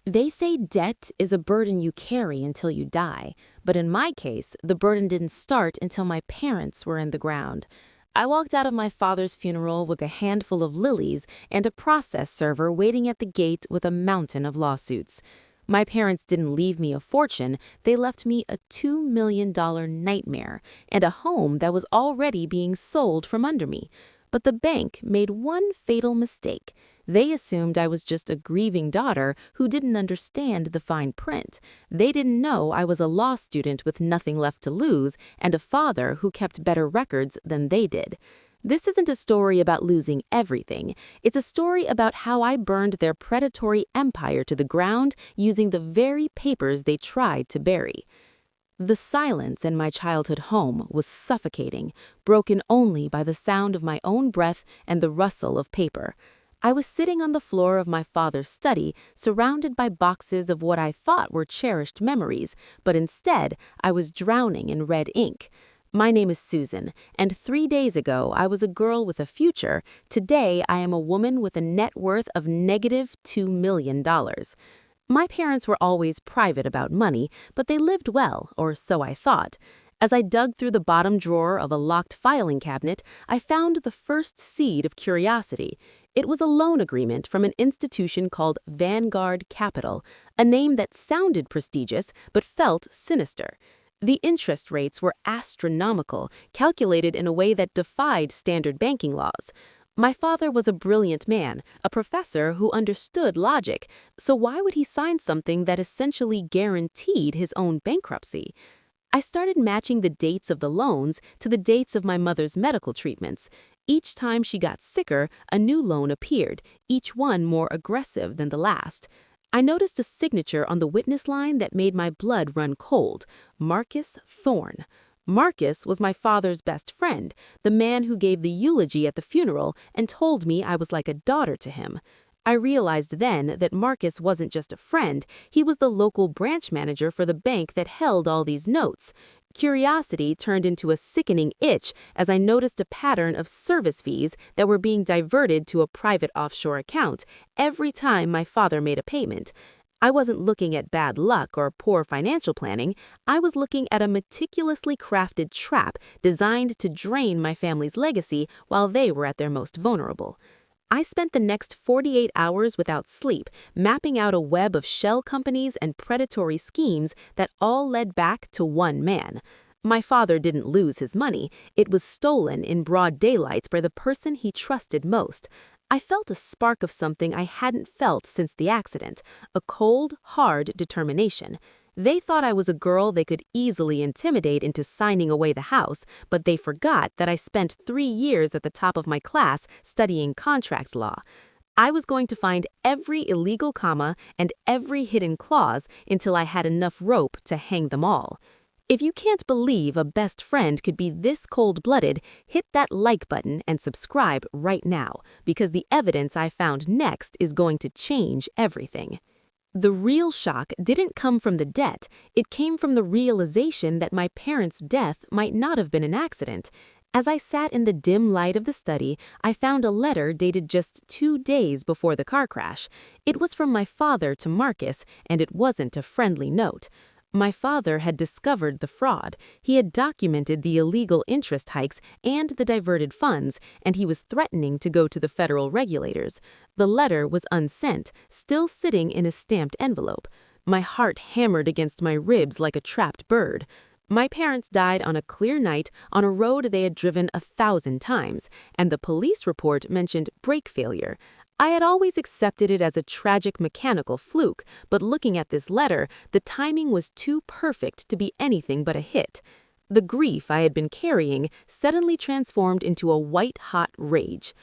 They say debt is a burden you carry until you die, but in my case, the burden didn't start until my parents were in the ground. I walked out of my father's funeral with a handful of lilies and a process server waiting at the gate with a mountain of lawsuits. My parents didn't leave me a fortune, they left me a $2 million nightmare and a home that was already being sold from under me. But the bank made one fatal mistake. They assumed I was just a grieving daughter who didn't understand the fine print. They didn't know I was a law student with nothing left to lose and a father who kept better records than they did. This isn't a story about losing everything. It's a story about how I burned their predatory empire to the ground using the very papers they tried to bury. The silence in my childhood home was suffocating, broken only by the sound of my own breath and the rustle of paper. I was sitting on the floor of my father's study, surrounded by boxes of what I thought were cherished memories, but instead I was drowning in red ink. My name is Susan, and 3 days ago I was a girl with a future. Today I am a woman with a net worth of negative $2 million. My parents were always private about money, but they lived well, or so I thought. As I dug through the bottom drawer of a locked filing cabinet, I found the first seed of curiosity. It was a loan agreement from an institution called Vanguard Capital, a name that sounded prestigious but felt sinister. The interest rates were astronomical, calculated in a way that defied standard banking laws. My father was a brilliant man, a professor who understood logic, so why would he sign something that essentially guaranteed his own bankruptcy? I started matching the dates of the loans to the dates of my mother's medical treatments. Each time she got sicker, a new loan appeared, each one more aggressive than the last. I noticed a signature on the witness line that made my blood run cold: Marcus Thorne. Marcus was my father's best friend, the man who gave the eulogy at the funeral and told me I was like a daughter to him. I realized then that Marcus wasn't just a friend, he was the local branch manager for the bank that held all these notes. Curiosity turned into a sickening itch as I noticed a pattern of service fees that were being diverted to a private offshore account every time my father made a payment. I wasn't looking at bad luck or poor financial planning. I was looking at a meticulously crafted trap designed to drain my family's legacy while they were at their most vulnerable. I spent the next 48 hours without sleep, mapping out a web of shell companies and predatory schemes that all led back to one man. My father didn't lose his money. It was stolen in broad daylight by the person he trusted most. I felt a spark of something I hadn't felt since the accident, a cold, hard determination. They thought I was a girl they could easily intimidate into signing away the house, but they forgot that I spent 3 years at the top of my class studying contract law. I was going to find every illegal comma and every hidden clause until I had enough rope to hang them all. If you can't believe a best friend could be this cold-blooded, hit that like button and subscribe right now, because the evidence I found next is going to change everything. The real shock didn't come from the debt, it came from the realization that my parents' death might not have been an accident. As I sat in the dim light of the study, I found a letter dated just 2 days before the car crash. It was from my father to Marcus, and it wasn't a friendly note. My father had discovered the fraud. He had documented the illegal interest hikes and the diverted funds, and he was threatening to go to the federal regulators. The letter was unsent, still sitting in a stamped envelope. My heart hammered against my ribs like a trapped bird. My parents died on a clear night on a road they had driven 1,000 times, and the police report mentioned brake failure. I had always accepted it as a tragic mechanical fluke, but looking at this letter, the timing was too perfect to be anything but a hit. The grief I had been carrying suddenly transformed into a white-hot rage.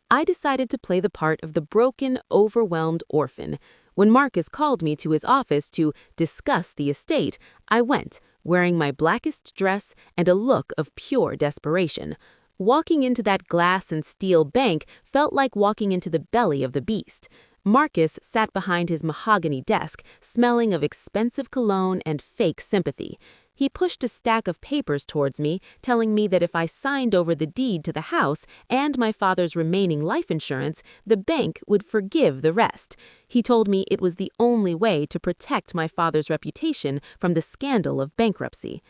I decided to play the part of the broken, overwhelmed orphan. When Marcus called me to his office to discuss the estate, I went, wearing my blackest dress and a look of pure desperation. Walking into that glass and steel bank felt like walking into the belly of the beast. Marcus sat behind his mahogany desk, smelling of expensive cologne and fake sympathy. He pushed a stack of papers towards me, telling me that if I signed over the deed to the house and my father's remaining life insurance, the bank would forgive the rest. He told me it was the only way to protect my father's reputation from the scandal of bankruptcy.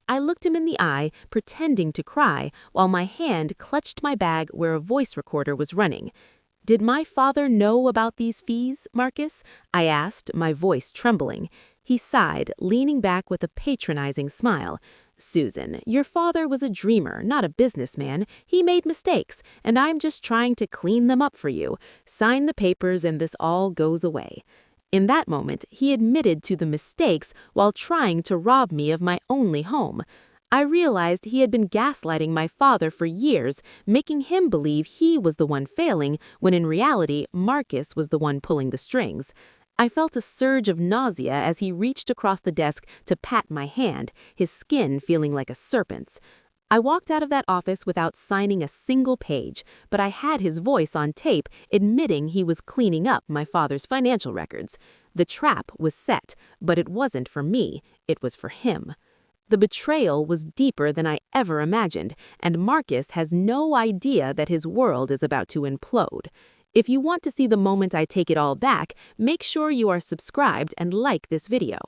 I looked him in the eye, pretending to cry, while my hand clutched my bag where a voice recorder was running. "Did my father know about these fees, Marcus?" I asked, my voice trembling. He sighed, leaning back with a patronizing smile. "Susan, your father was a dreamer, not a businessman. He made mistakes, and I'm just trying to clean them up for you. Sign the papers and this all goes away." In that moment, he admitted to the mistakes while trying to rob me of my only home. I realized he had been gaslighting my father for years, making him believe he was the one failing, when in reality, Marcus was the one pulling the strings. I felt a surge of nausea as he reached across the desk to pat my hand, his skin feeling like a serpent's. I walked out of that office without signing a single page, but I had his voice on tape admitting he was cleaning up my father's financial records. The trap was set, but it wasn't for me, it was for him. The betrayal was deeper than I ever imagined, and Marcus has no idea that his world is about to implode. If you want to see the moment I take it all back, make sure you are subscribed and like this video.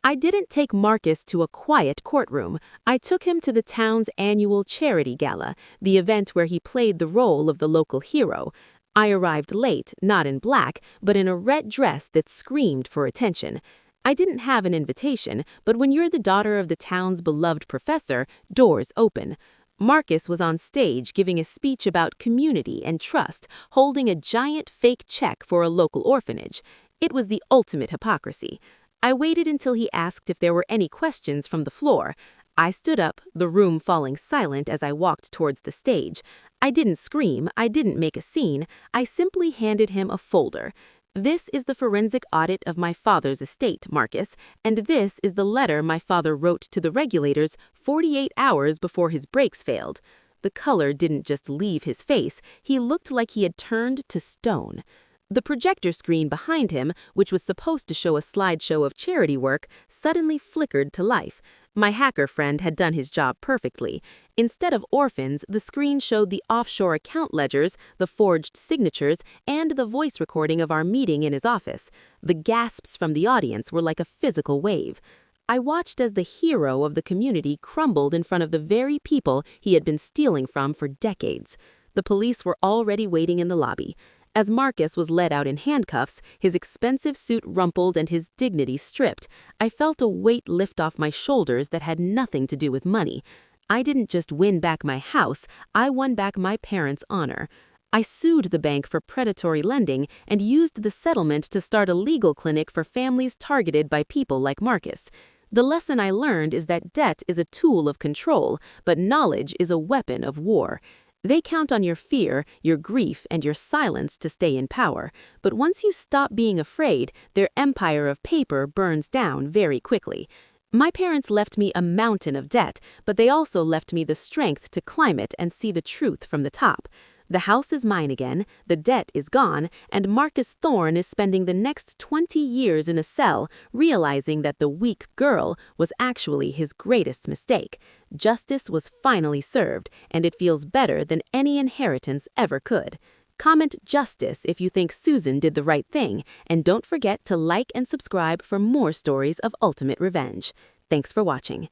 I didn't take Marcus to a quiet courtroom. I took him to the town's annual charity gala, the event where he played the role of the local hero. I arrived late, not in black, but in a red dress that screamed for attention. I didn't have an invitation, but when you're the daughter of the town's beloved professor, doors open. Marcus was on stage giving a speech about community and trust, holding a giant fake check for a local orphanage. It was the ultimate hypocrisy. I waited until he asked if there were any questions from the floor. I stood up, the room falling silent as I walked towards the stage. I didn't scream, I didn't make a scene, I simply handed him a folder. "This is the forensic audit of my father's estate, Marcus, and this is the letter my father wrote to the regulators 48 hours before his brakes failed." The color didn't just leave his face, he looked like he had turned to stone. The projector screen behind him, which was supposed to show a slideshow of charity work, suddenly flickered to life. My hacker friend had done his job perfectly. Instead of orphans, the screen showed the offshore account ledgers, the forged signatures, and the voice recording of our meeting in his office. The gasps from the audience were like a physical wave. I watched as the hero of the community crumbled in front of the very people he had been stealing from for decades. The police were already waiting in the lobby. As Marcus was led out in handcuffs, his expensive suit rumpled and his dignity stripped, I felt a weight lift off my shoulders that had nothing to do with money. I didn't just win back my house, I won back my parents' honor. I sued the bank for predatory lending and used the settlement to start a legal clinic for families targeted by people like Marcus. The lesson I learned is that debt is a tool of control, but knowledge is a weapon of war. They count on your fear, your grief, and your silence to stay in power. But once you stop being afraid, their empire of paper burns down very quickly. My parents left me a mountain of debt, but they also left me the strength to climb it and see the truth from the top. The house is mine again, the debt is gone, and Marcus Thorne is spending the next 20 years in a cell, realizing that the weak girl was actually his greatest mistake. Justice was finally served, and it feels better than any inheritance ever could. Comment justice if you think Susan did the right thing, and don't forget to like and subscribe for more stories of ultimate revenge. Thanks for watching.